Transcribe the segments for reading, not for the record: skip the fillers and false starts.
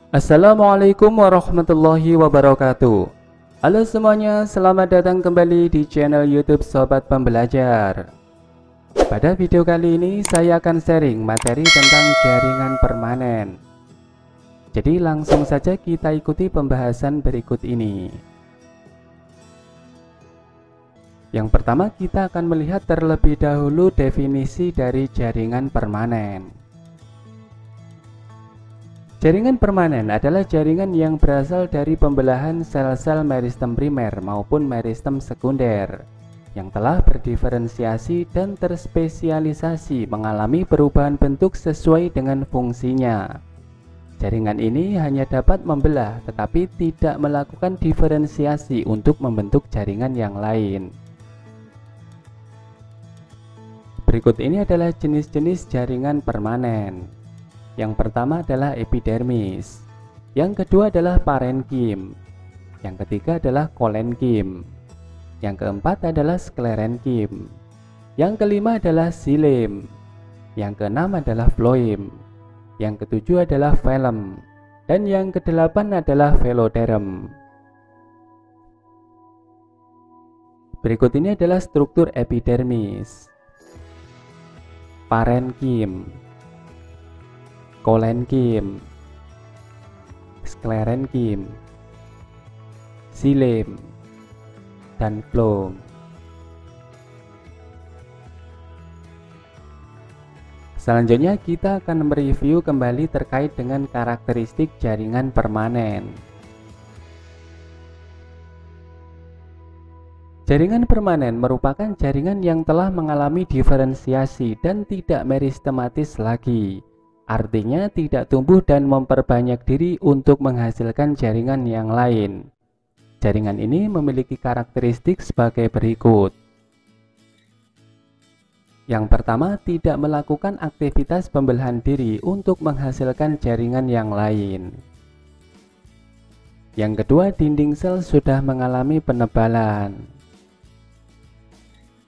Assalamualaikum warahmatullahi wabarakatuh. Halo semuanya, selamat datang kembali di channel YouTube Sobat Pembelajar. Pada video kali ini saya akan sharing materi tentang jaringan permanen. Jadi langsung saja kita ikuti pembahasan berikut ini. Yang pertama, kita akan melihat terlebih dahulu definisi dari jaringan permanen. Jaringan permanen adalah jaringan yang berasal dari pembelahan sel-sel meristem primer maupun meristem sekunder yang telah berdiferensiasi dan terspesialisasi mengalami perubahan bentuk sesuai dengan fungsinya. Jaringan ini hanya dapat membelah tetapi tidak melakukan diferensiasi untuk membentuk jaringan yang lain. Berikut ini adalah jenis-jenis jaringan permanen. Yang pertama adalah epidermis, yang kedua adalah parenkim, yang ketiga adalah kolenkim, yang keempat adalah sklerenkim, yang kelima adalah xilem, yang keenam adalah floem, yang ketujuh adalah velum, dan yang kedelapan adalah veloderm. Berikut ini adalah struktur epidermis. Parenkim, kolenkim, sklerenkim, xilem, dan floem. Selanjutnya kita akan mereview kembali terkait dengan karakteristik jaringan permanen. Jaringan permanen merupakan jaringan yang telah mengalami diferensiasi dan tidak meristematis lagi. Artinya tidak tumbuh dan memperbanyak diri untuk menghasilkan jaringan yang lain. Jaringan ini memiliki karakteristik sebagai berikut. Yang pertama, tidak melakukan aktivitas pembelahan diri untuk menghasilkan jaringan yang lain. Yang kedua, dinding sel sudah mengalami penebalan.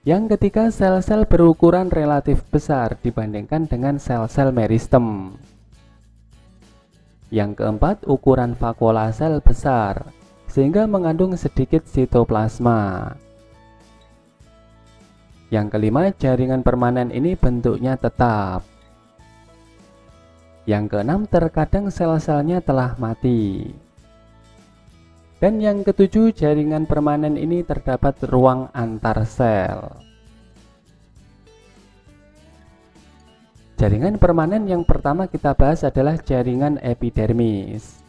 Yang ketiga, sel-sel berukuran relatif besar dibandingkan dengan sel-sel meristem. Yang keempat, ukuran vakuola sel besar sehingga mengandung sedikit sitoplasma. Yang kelima, jaringan permanen ini bentuknya tetap. Yang keenam, terkadang sel-selnya telah mati. Dan yang ketujuh, jaringan permanen ini terdapat ruang antar sel. Jaringan permanen yang pertama kita bahas adalah jaringan epidermis.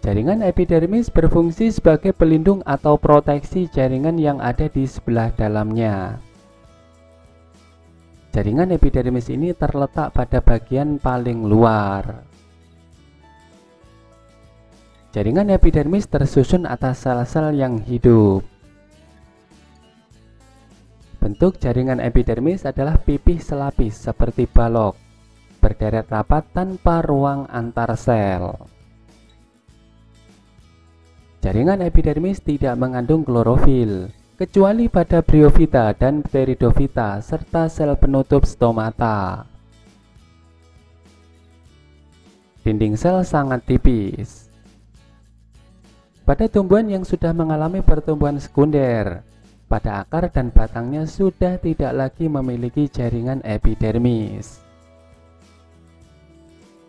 Jaringan epidermis berfungsi sebagai pelindung atau proteksi jaringan yang ada di sebelah dalamnya. Jaringan epidermis ini terletak pada bagian paling luar. Jaringan epidermis tersusun atas sel-sel yang hidup. Bentuk jaringan epidermis adalah pipih selapis seperti balok, berderet rapat tanpa ruang antar sel. Jaringan epidermis tidak mengandung klorofil, kecuali pada bryofita dan pteridofita serta sel penutup stomata. Dinding sel sangat tipis. Pada tumbuhan yang sudah mengalami pertumbuhan sekunder, pada akar dan batangnya sudah tidak lagi memiliki jaringan epidermis.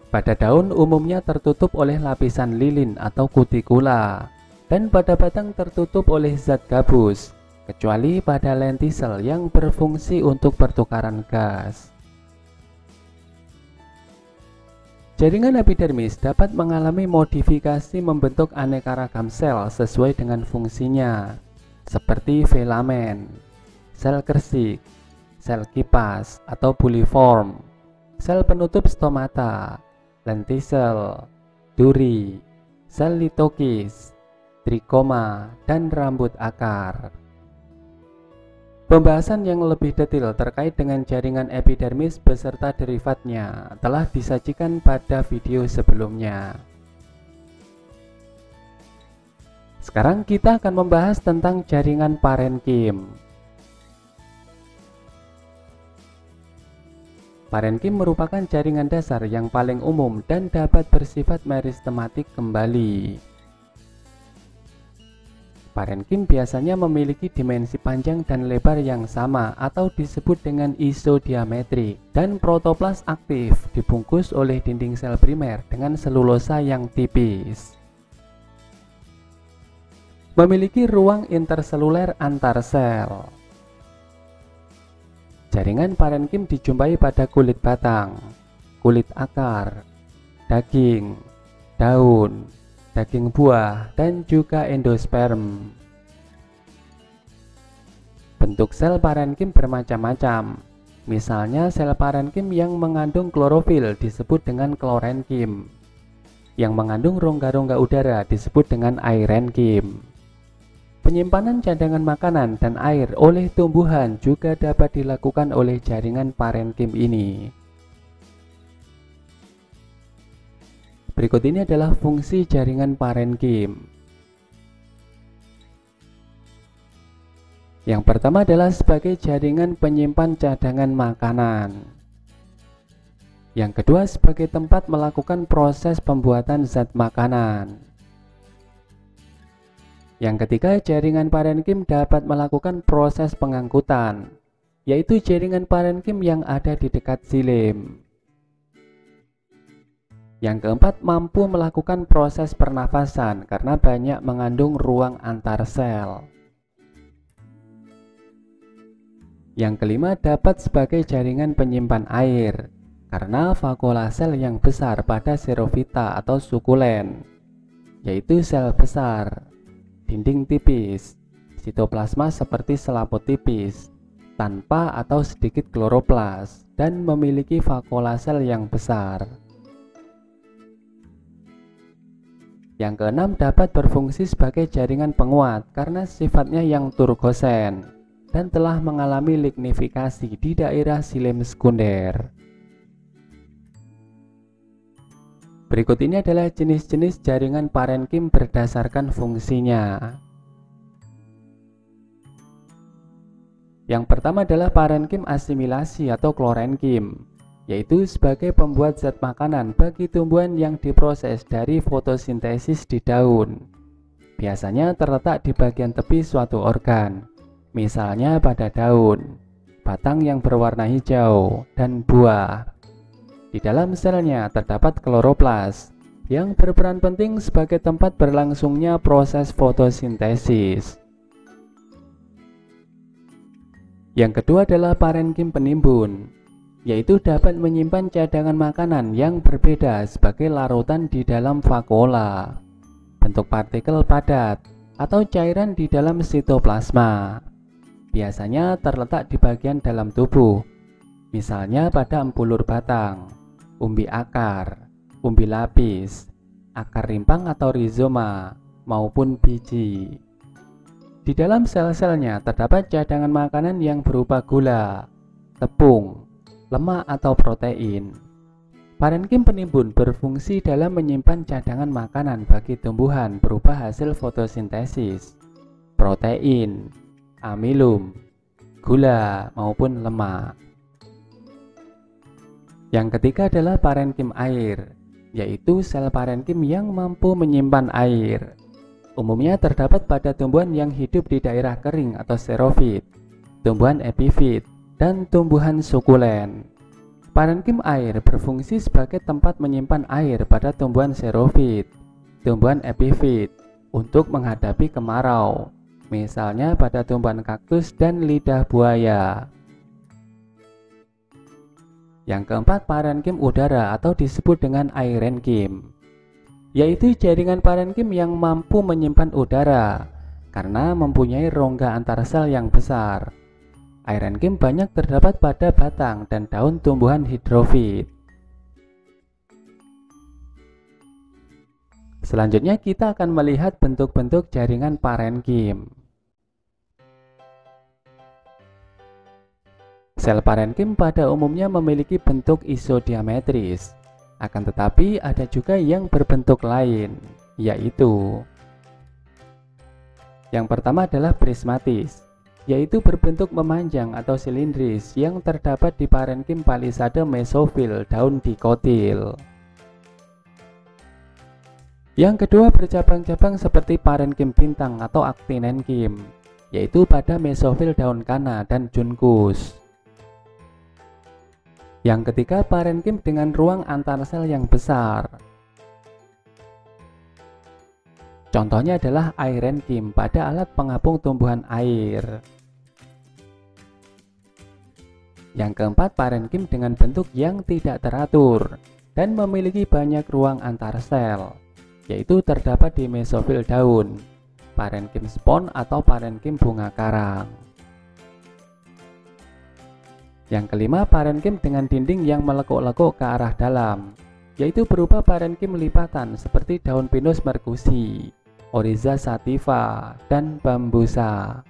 Pada daun umumnya tertutup oleh lapisan lilin atau kutikula, dan pada batang tertutup oleh zat gabus, kecuali pada lentisel yang berfungsi untuk pertukaran gas. Jaringan epidermis dapat mengalami modifikasi membentuk aneka ragam sel sesuai dengan fungsinya, seperti filamen, sel kersik, sel kipas atau buliform, sel penutup stomata, lentisel, duri, sel litokis, trikoma, dan rambut akar. Pembahasan yang lebih detail terkait dengan jaringan epidermis beserta derivatnya telah disajikan pada video sebelumnya. Sekarang kita akan membahas tentang jaringan parenkim. Parenkim merupakan jaringan dasar yang paling umum dan dapat bersifat meristematik kembali. Parenkim biasanya memiliki dimensi panjang dan lebar yang sama atau disebut dengan isodiametrik, dan protoplas aktif dibungkus oleh dinding sel primer dengan selulosa yang tipis. Memiliki ruang interseluler antar sel. Jaringan parenkim dijumpai pada kulit batang, kulit akar, daging, daun, daging buah, dan juga endosperm. Bentuk sel parenkim bermacam-macam. Misalnya sel parenkim yang mengandung klorofil disebut dengan klorenkim. Yang mengandung rongga-rongga udara disebut dengan airenkim. Penyimpanan cadangan makanan dan air oleh tumbuhan juga dapat dilakukan oleh jaringan parenkim ini. Berikut ini adalah fungsi jaringan parenkim. Yang pertama adalah sebagai jaringan penyimpan cadangan makanan. Yang kedua sebagai tempat melakukan proses pembuatan zat makanan. Yang ketiga, jaringan parenkim dapat melakukan proses pengangkutan, yaitu jaringan parenkim yang ada di dekat xilem. Yang keempat, mampu melakukan proses pernafasan karena banyak mengandung ruang antar sel. Yang kelima, dapat sebagai jaringan penyimpan air karena vakuola sel yang besar pada xerophyta atau sukulen, yaitu sel besar, dinding tipis, sitoplasma seperti selaput tipis, tanpa atau sedikit kloroplas, dan memiliki vakuola sel yang besar. Yang keenam, dapat berfungsi sebagai jaringan penguat karena sifatnya yang turgosen dan telah mengalami lignifikasi di daerah xilem sekunder. Berikut ini adalah jenis-jenis jaringan parenkim berdasarkan fungsinya. Yang pertama adalah parenkim asimilasi atau klorenkim, yaitu sebagai pembuat zat makanan bagi tumbuhan yang diproses dari fotosintesis di daun. Biasanya terletak di bagian tepi suatu organ, misalnya pada daun, batang yang berwarna hijau, dan buah. Di dalam selnya terdapat kloroplas yang berperan penting sebagai tempat berlangsungnya proses fotosintesis. Yang kedua adalah parenkim penimbun, yaitu dapat menyimpan cadangan makanan yang berbeda sebagai larutan di dalam vakuola, bentuk partikel padat atau cairan di dalam sitoplasma. Biasanya terletak di bagian dalam tubuh, misalnya pada empulur batang, umbi akar, umbi lapis, akar rimpang atau rizoma, maupun biji. Di dalam sel-selnya terdapat cadangan makanan yang berupa gula, tepung, lemak atau protein. Parenkim penimbun berfungsi dalam menyimpan cadangan makanan bagi tumbuhan berupa hasil fotosintesis, protein, amilum, gula maupun lemak. Yang ketiga adalah parenkim air, yaitu sel parenkim yang mampu menyimpan air. Umumnya terdapat pada tumbuhan yang hidup di daerah kering atau xerofit, tumbuhan epifit, dan tumbuhan sukulen. Parenkim air berfungsi sebagai tempat menyimpan air pada tumbuhan xerofit, tumbuhan epifit untuk menghadapi kemarau, misalnya pada tumbuhan kaktus dan lidah buaya. Yang keempat, parenkim udara atau disebut dengan airenkim, yaitu jaringan parenkim yang mampu menyimpan udara karena mempunyai rongga antar sel yang besar. Airenkim banyak terdapat pada batang dan daun tumbuhan hidrofit. Selanjutnya kita akan melihat bentuk-bentuk jaringan parenkim. Sel parenkim pada umumnya memiliki bentuk isodiametris, akan tetapi ada juga yang berbentuk lain, yaitu yang pertama adalah prismatis, yaitu berbentuk memanjang atau silindris yang terdapat di parenkim palisade mesofil daun dikotil. Yang kedua bercabang-cabang seperti parenkim bintang atau actinenkim, yaitu pada mesofil daun kana dan juncus. Yang ketiga parenkim dengan ruang antar sel yang besar. Contohnya adalah airenkim pada alat pengapung tumbuhan air. Yang keempat parenkim dengan bentuk yang tidak teratur dan memiliki banyak ruang antar sel, yaitu terdapat di mesofil daun, parenkim spon atau parenkim bunga karang. Yang kelima parenkim dengan dinding yang melekuk-lekuk ke arah dalam, yaitu berupa parenkim lipatan seperti daun pinus merkusi, Oryza sativa, dan bambusa.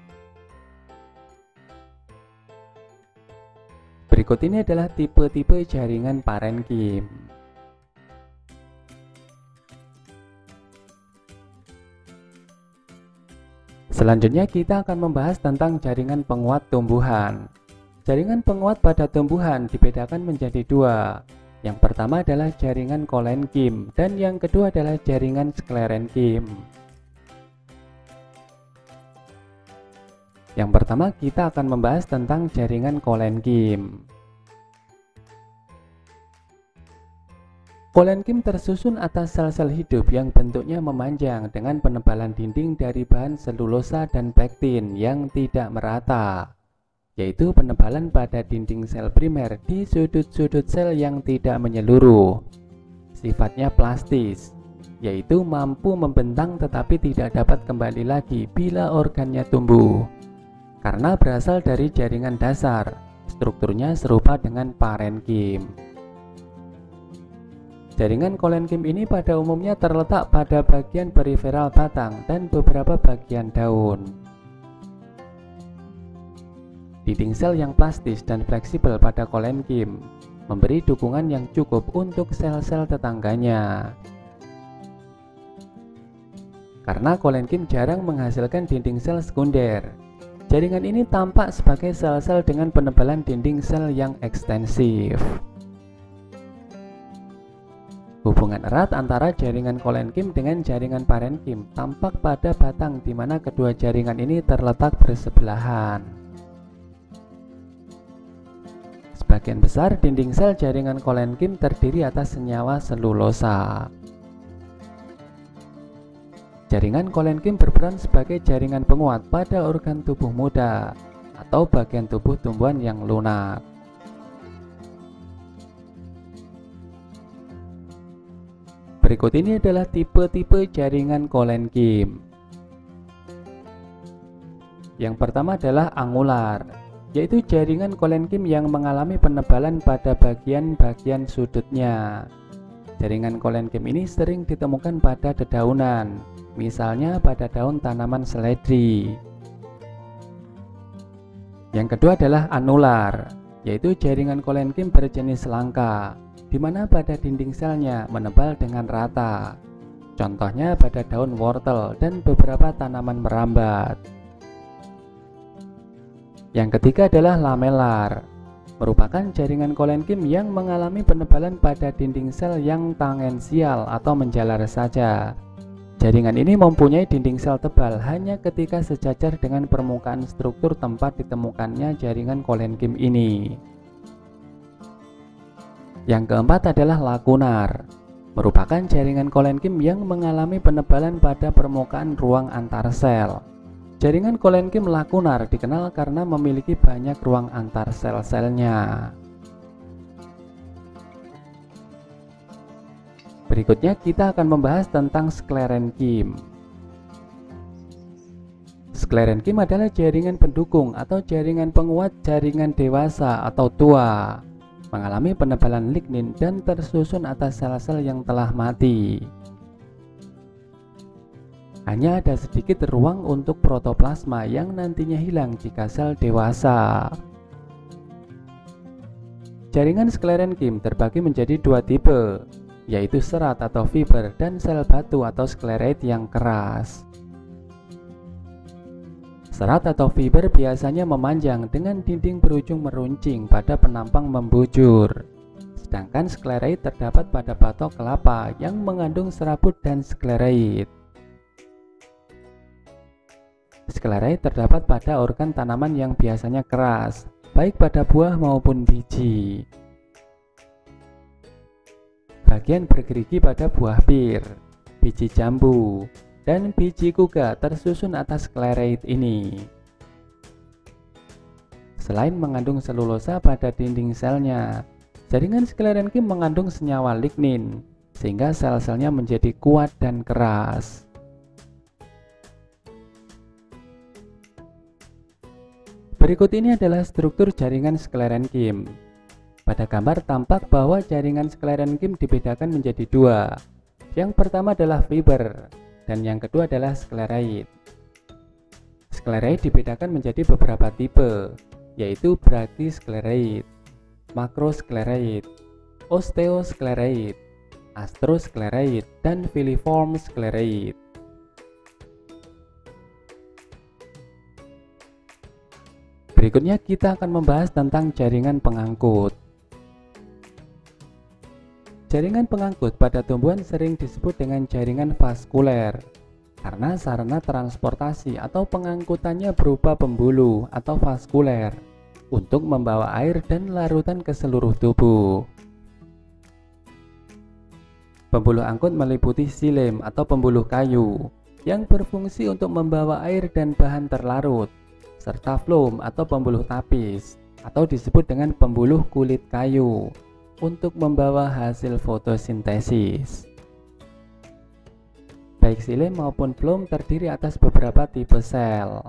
Berikut ini adalah tipe-tipe jaringan parenkim. Selanjutnya kita akan membahas tentang jaringan penguat tumbuhan. Jaringan penguat pada tumbuhan dibedakan menjadi dua. Yang pertama adalah jaringan kolenkim dan yang kedua adalah jaringan sklerenkim. Yang pertama kita akan membahas tentang jaringan kolenkim. Kolenkim tersusun atas sel-sel hidup yang bentuknya memanjang dengan penebalan dinding dari bahan selulosa dan pektin yang tidak merata, yaitu penebalan pada dinding sel primer di sudut-sudut sel yang tidak menyeluruh. Sifatnya plastis, yaitu mampu membentang tetapi tidak dapat kembali lagi bila organnya tumbuh. Karena berasal dari jaringan dasar, strukturnya serupa dengan parenkim. Jaringan kolenkim ini pada umumnya terletak pada bagian periferal batang dan beberapa bagian daun. Dinding sel yang plastis dan fleksibel pada kolenkim memberi dukungan yang cukup untuk sel-sel tetangganya. Karena kolenkim jarang menghasilkan dinding sel sekunder, jaringan ini tampak sebagai sel-sel dengan penebalan dinding sel yang ekstensif. Hubungan erat antara jaringan kolenkim dengan jaringan parenkim tampak pada batang di mana kedua jaringan ini terletak bersebelahan. Sebagian besar dinding sel jaringan kolenkim terdiri atas senyawa selulosa. Jaringan kolenkim berperan sebagai jaringan penguat pada organ tubuh muda atau bagian tubuh tumbuhan yang lunak. Berikut ini adalah tipe-tipe jaringan kolenkim. Yang pertama adalah angular, yaitu jaringan kolenkim yang mengalami penebalan pada bagian-bagian sudutnya. Jaringan kolenkim ini sering ditemukan pada dedaunan, misalnya pada daun tanaman seledri. Yang kedua adalah anular, yaitu jaringan kolenkim berjenis langka, di mana pada dinding selnya menebal dengan rata. Contohnya pada daun wortel dan beberapa tanaman merambat. Yang ketiga adalah lamelar, merupakan jaringan kolenkim yang mengalami penebalan pada dinding sel yang tangensial atau menjalar saja. Jaringan ini mempunyai dinding sel tebal hanya ketika sejajar dengan permukaan struktur tempat ditemukannya jaringan kolenkim ini. Yang keempat adalah lakunar, merupakan jaringan kolenkim yang mengalami penebalan pada permukaan ruang antar sel. Jaringan kolenkim lakunar dikenal karena memiliki banyak ruang antar sel-selnya. Berikutnya kita akan membahas tentang sklerenkim. Sklerenkim adalah jaringan pendukung atau jaringan penguat jaringan dewasa atau tua, mengalami penebalan lignin dan tersusun atas sel-sel yang telah mati. Hanya ada sedikit ruang untuk protoplasma yang nantinya hilang jika sel dewasa. Jaringan sklerenkim terbagi menjadi dua tipe, yaitu serat atau fiber dan sel batu atau skleroid yang keras. Serat atau fiber biasanya memanjang dengan dinding berujung meruncing pada penampang membujur. Sedangkan sklerait terdapat pada batok kelapa yang mengandung serabut dan sklerait. Sklerait terdapat pada organ tanaman yang biasanya keras, baik pada buah maupun biji. Bagian bergerigi pada buah pir, biji jambu, dan biji kuga tersusun atas sklerait ini. Selain mengandung selulosa pada dinding selnya, jaringan sklerenchyme mengandung senyawa lignin, sehingga sel-selnya menjadi kuat dan keras. Berikut ini adalah struktur jaringan sklerenchyme. Pada gambar tampak bahwa jaringan sklerenchyme dibedakan menjadi dua. Yang pertama adalah fiber, dan yang kedua adalah sklerait. Sklerait dibedakan menjadi beberapa tipe, yaitu brachysklerait, makrosklerait, osteosklerait, astrosklerait, dan filiform sklerait. Berikutnya kita akan membahas tentang jaringan pengangkut. Jaringan pengangkut pada tumbuhan sering disebut dengan jaringan vaskuler karena sarana transportasi atau pengangkutannya berupa pembuluh atau vaskuler untuk membawa air dan larutan ke seluruh tubuh. Pembuluh angkut meliputi xilem atau pembuluh kayu yang berfungsi untuk membawa air dan bahan terlarut, serta phloem atau pembuluh tapis atau disebut dengan pembuluh kulit kayu untuk membawa hasil fotosintesis. Baik xilem maupun phloem terdiri atas beberapa tipe sel.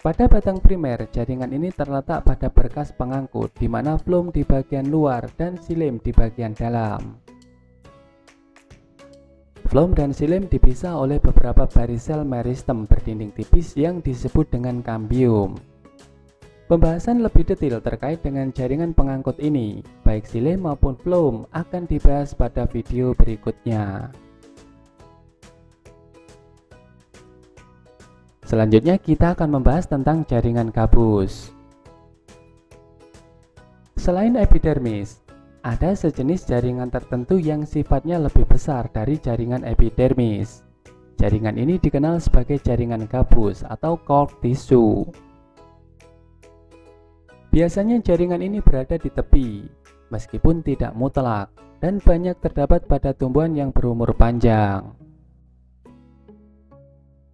Pada batang primer, jaringan ini terletak pada berkas pengangkut, di mana phloem di bagian luar dan xilem di bagian dalam. Phloem dan xilem dipisah oleh beberapa barisel meristem berdinding tipis yang disebut dengan kambium. Pembahasan lebih detail terkait dengan jaringan pengangkut ini, baik xilem maupun phloem, akan dibahas pada video berikutnya. Selanjutnya kita akan membahas tentang jaringan gabus. Selain epidermis, ada sejenis jaringan tertentu yang sifatnya lebih besar dari jaringan epidermis. Jaringan ini dikenal sebagai jaringan gabus atau cork tissue. Biasanya jaringan ini berada di tepi, meskipun tidak mutlak, dan banyak terdapat pada tumbuhan yang berumur panjang.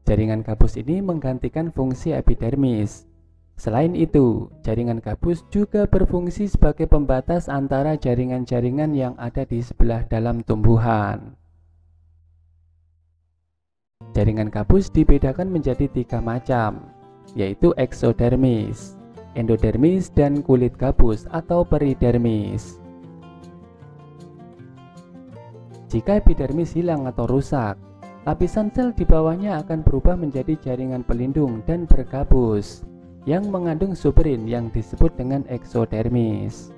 Jaringan gabus ini menggantikan fungsi epidermis. Selain itu, jaringan gabus juga berfungsi sebagai pembatas antara jaringan-jaringan yang ada di sebelah dalam tumbuhan. Jaringan gabus dibedakan menjadi 3 macam, yaitu eksodermis, endodermis, dan kulit gabus atau peridermis. Jika epidermis hilang atau rusak, lapisan sel di bawahnya akan berubah menjadi jaringan pelindung dan bergabus yang mengandung suberin yang disebut dengan eksodermis.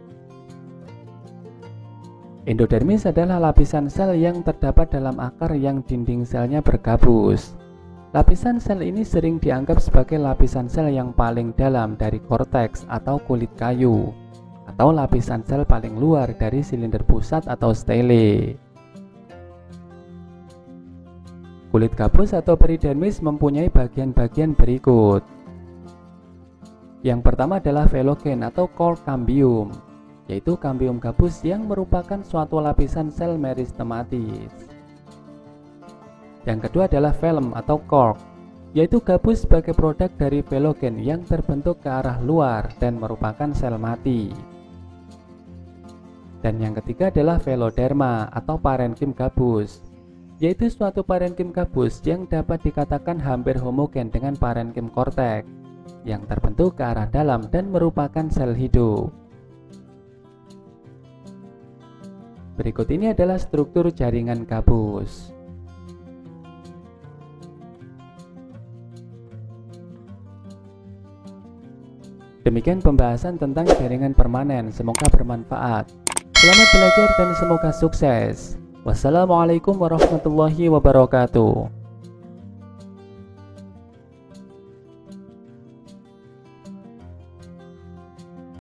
Endodermis adalah lapisan sel yang terdapat dalam akar yang dinding selnya bergabus. Lapisan sel ini sering dianggap sebagai lapisan sel yang paling dalam dari korteks atau kulit kayu, atau lapisan sel paling luar dari silinder pusat atau stele. Kulit gabus atau peridermis mempunyai bagian-bagian berikut. Yang pertama adalah velogen atau cork cambium, yaitu kambium gabus yang merupakan suatu lapisan sel meristematis. Yang kedua adalah velum atau cork, yaitu gabus sebagai produk dari velogen yang terbentuk ke arah luar dan merupakan sel mati. Dan yang ketiga adalah veloderma atau parenkim gabus, yaitu suatu parenkim gabus yang dapat dikatakan hampir homogen dengan parenkim korteks yang terbentuk ke arah dalam dan merupakan sel hidup. Berikut ini adalah struktur jaringan gabus. Demikian pembahasan tentang jaringan permanen, semoga bermanfaat. Selamat belajar dan semoga sukses. Wassalamualaikum warahmatullahi wabarakatuh.